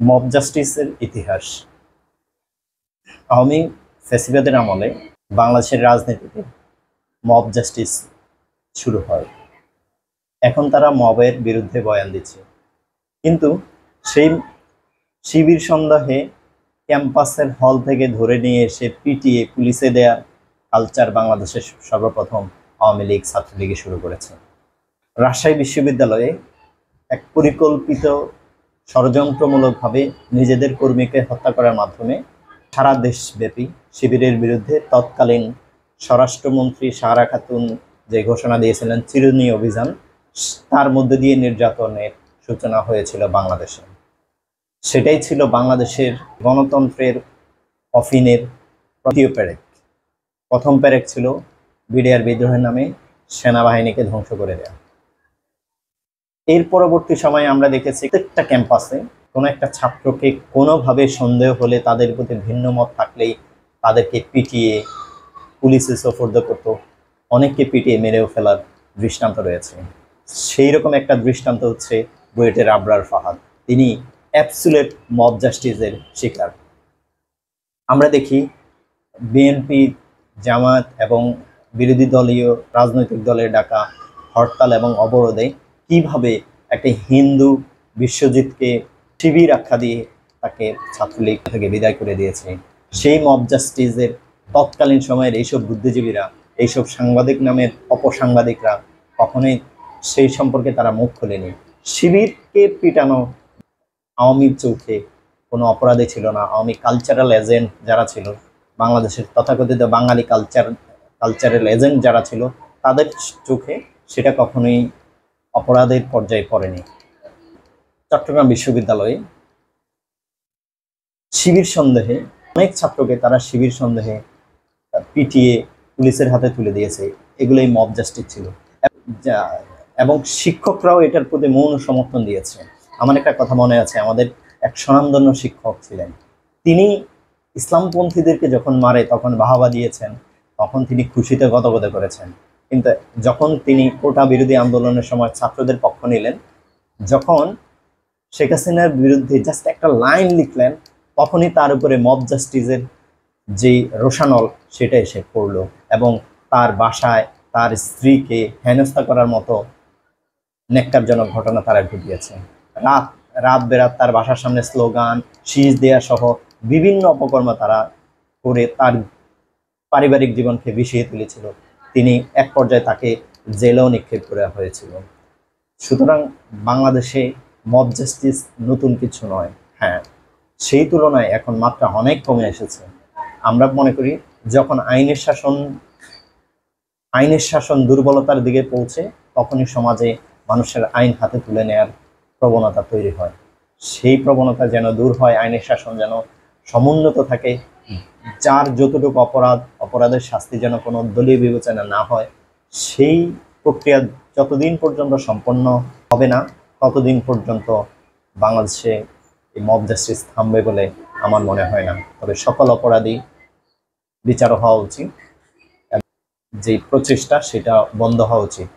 Mob জাস্টিসের ইতিহাস। আওয়ামী ফ্যাসিবাদের আমলে বাংলাদেশের রাজনীতিতে মব জাস্টিস শুরু হয়। এখন তারা মবের বিরুদ্ধে বয়ান দিচ্ছে, কিন্তু সেই শিবির সন্দেহে ক্যাম্পাসের হল থেকে ধরে নিয়ে এসে পিটিয়ে পুলিশে দেওয়ার কালচার বাংলাদেশের সর্বপ্রথম আওয়ামী লীগ ছাত্রলীগে শুরু করেছে। রাজশাহী বিশ্ববিদ্যালয়ে এক পরিকল্পিত ষড়যন্ত্রমূলকভাবে নিজেদের কর্মীকে হত্যা করার মাধ্যমে সারা দেশব্যাপী শিবিরের বিরুদ্ধে তৎকালীন স্বরাষ্ট্রমন্ত্রী সাহারা খাতুন যে ঘোষণা দিয়েছিলেন চিরুনি অভিযান, তার মধ্যে দিয়ে নির্যাতনের সূচনা হয়েছিল বাংলাদেশে। সেটাই ছিল বাংলাদেশের গণতন্ত্রের অফিনের তৃতীয় প্যারেক। প্রথম প্যারেক ছিল বিডিআর বিদ্রোহের নামে সেনাবাহিনীকে ধ্বংস করে দেওয়া। এর পরবর্তী সময়ে আমরা দেখেছি প্রত্যেকটা ক্যাম্পাসে কোনো একটা ছাত্রকে কোনোভাবে সন্দেহ হলে, তাদের প্রতি ভিন্ন মত থাকলেই তাদেরকে পিটিয়ে পুলিশে সোপর্দ করত, অনেককে পিটিয়ে মেরেও ফেলার দৃষ্টান্ত রয়েছে। সেই রকম একটা দৃষ্টান্ত হচ্ছে বুয়েটের আবরার ফাহাদ। তিনি অ্যাবসুলেট মব জাস্টিসের শিকার। আমরা দেখি বিএনপি, জামাত এবং বিরোধী দলীয় রাজনৈতিক দলের ডাকা হরতাল এবং অবরোধে কিভাবে একটা হিন্দু বিশ্বজিৎকে শিবির আখ্যা দিয়ে তাকে ছাত্রলীগ থেকে বিদায় করে দিয়েছে। সেই মব জাস্টিসের তৎকালীন সময়ের এইসব বুদ্ধিজীবীরা, এইসব সাংবাদিক নামের অপসাংবাদিকরা কখনোই সেই সম্পর্কে তারা মুখ খোলেনি। শিবিরকে পিটানো আওয়ামীর চোখে কোনো অপরাধী ছিল না। আওয়ামী কালচারাল এজেন্ট যারা ছিল, বাংলাদেশের তথাকথিত বাঙালি কালচারাল এজেন্ট যারা ছিল, তাদের চোখে সেটা কখনোই অপরাধের পর্যায়ে পড়েনি। চট্টগ্রাম বিশ্ববিদ্যালয়ে শিবির সন্দেহে অনেক ছাত্রকে তারা শিবির সন্দেহে পিটিয়ে পুলিশের হাতে তুলে দিয়েছে। এগুলোই মব জাস্টিস ছিল, এবং শিক্ষকরাও এটার প্রতি মৌন সমর্থন দিয়েছে। আমার একটা কথা মনে আছে, আমাদের এক স্বনামধন্য শিক্ষক ছিলেন, তিনি ইসলামপন্থীদেরকে যখন মারে তখন বাহাবা দিয়েছেন, তখন তিনি খুশিতে গদগদ করেছেন। কিন্তু যখন তিনি কোটা বিরোধী আন্দোলনের সময় ছাত্রদের পক্ষ নিলেন, যখন শেখ হাসিনার বিরুদ্ধে জাস্ট একটা লাইন লিখলেন, তখনই তার উপরে মব জাস্টিসের যে রোষানল সেটা এসে পড়ল, এবং তার বাসায় তার স্ত্রীকে হেনস্থা করার মতো ন্যাক্কারজনক ঘটনা তারা ঘটিয়েছে। রাত বেরাত তার বাসার সামনে স্লোগান, শীষ দেয়া সহ বিভিন্ন অপকর্ম তারা করে তার পারিবারিক জীবনকে বিষিয়ে তুলেছিল। তিনি এক পর্যায়ে তাকে জেলেও নিক্ষেপ করা হয়েছিল। সুতরাং বাংলাদেশে মব জাস্টিস নতুন কিছু নয়। হ্যাঁ, সেই তুলনায় এখন মাত্রা অনেক কমে এসেছে। আমরা মনে করি যখন আইনের শাসন দুর্বলতার দিকে পৌঁছে, তখনই সমাজে মানুষের আইন হাতে তুলে নেয়ার প্রবণতা তৈরি হয়। সেই প্রবণতা যেন দূর হয়, আইনের শাসন যেন সমুন্নত থাকে, যার যতটুকু অপরাধের শাস্তি যেন কোনো দলীয় বিবেচনা না হয়, সেই প্রক্রিয়া যতদিন পর্যন্ত সম্পন্ন হবে না, ততদিন পর্যন্ত বাংলাদেশে এই মব জাস্টিস থামবে বলে আমার মনে হয় না। তবে সকল অপরাধী বিচার হওয়া উচিত, যে প্রচেষ্টা সেটা বন্ধ হওয়া উচিত।